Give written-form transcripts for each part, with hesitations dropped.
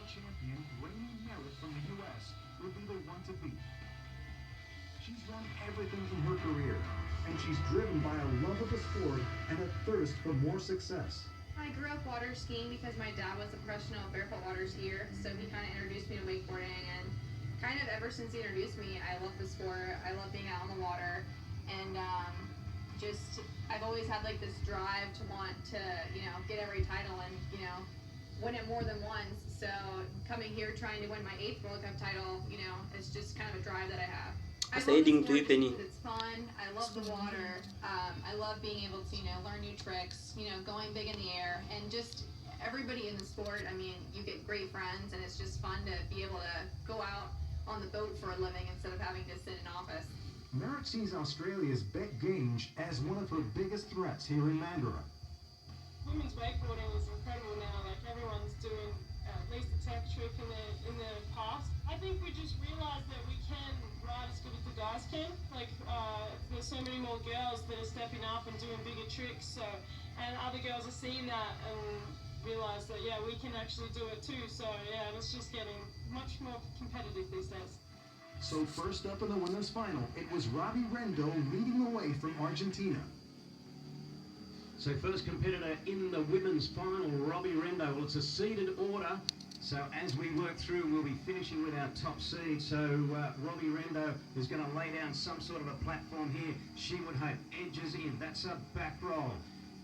champion, Rainey Merritt from the U.S., would be the one to beat. She's done everything from her career, and she's driven by a love of the sport and a thirst for more success. I grew up water skiing because my dad was a professional barefoot water skier, so he kind of introduced me to wakeboarding, and kind of ever since he introduced me, I love the sport. I love being out on the water, and just I've always had like this drive to want to, get every title and, win it more than once. So coming here trying to win my 8th World Cup title, it's just kind of a drive that I have. I love the sport just because it's fun. I love the water. I love being able to, learn new tricks, going big in the air, and just everybody in the sport. I mean, you get great friends, and it's just fun to be able to go out on the boat for a living instead of having to sit in an office. Merritt sees Australia's Bec Gange as one of her biggest threats here in Mandurah. Women's wakeboarding is incredible now. Like everyone's doing at least a tech trick in the past. I think we just realised that we can ride as good as the guys can. Like there's so many more girls that are stepping up and doing bigger tricks. So, and other girls are seeing that and realise that we can actually do it too. So it's just getting much more competitive these days. So first up in the women's final, it was Robbie Rendo leading the way from Argentina. So first competitor in the women's final, Robbie Rendo. Well, it's a seeded order. So as we work through, we'll be finishing with our top seed. So Robbie Rendo is going to lay down some sort of a platform here. She would hope edges in. That's a back roll.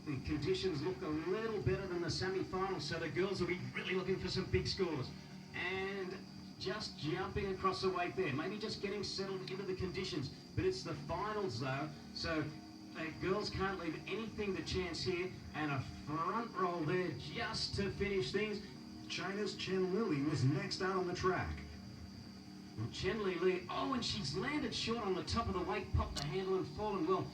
The conditions look a little better than the semi-final, so the girls will be really looking for some big scores. And just jumping across the weight there, maybe just getting settled into the conditions. But it's the finals though, so girls can't leave anything to chance here. And a front roll there just to finish things. China's Chen Lili was next out on the track. And Chen Lili, and she's landed short on the top of the weight, popped the handle and fallen. Well,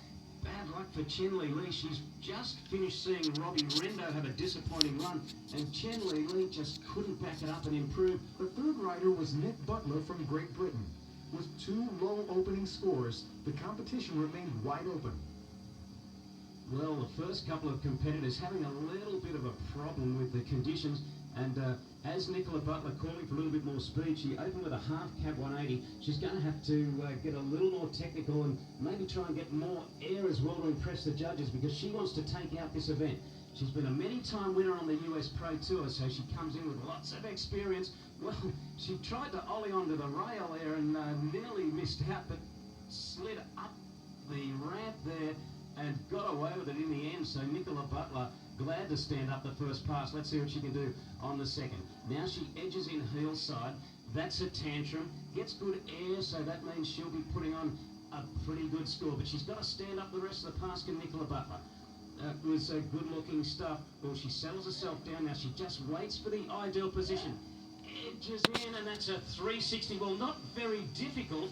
bad luck for Chen Lili. She's just finished seeing Robbie Rendo have a disappointing run, and Chen Lili just couldn't back it up and improve. The third rider was Nick Butler from Great Britain. With 2 low opening scores, the competition remained wide open. Well, the first couple of competitors having a little bit of a problem with the conditions, and as Nicola Butler calling for a little bit more speed, she opened with a half cab 180. She's going to have to get a little more technical and maybe try and get more air as well to impress the judges, because she wants to take out this event. She's been a many-time winner on the US Pro Tour, so she comes in with lots of experience. Well, she tried to ollie onto the rail there and nearly missed out, but slid up the ramp there and got away with it in the end. So Nicola Butler glad to stand up the first pass. Let's see what she can do on the second. Now she edges in heel side. That's a tantrum. Gets good air, so that means she'll be putting on a pretty good score. But she's got to stand up the rest of the pass, can Nicola Butler. That was good-looking stuff. Well, she settles herself down now. She just waits for the ideal position. Edges in, and that's a 360. Well, not very difficult.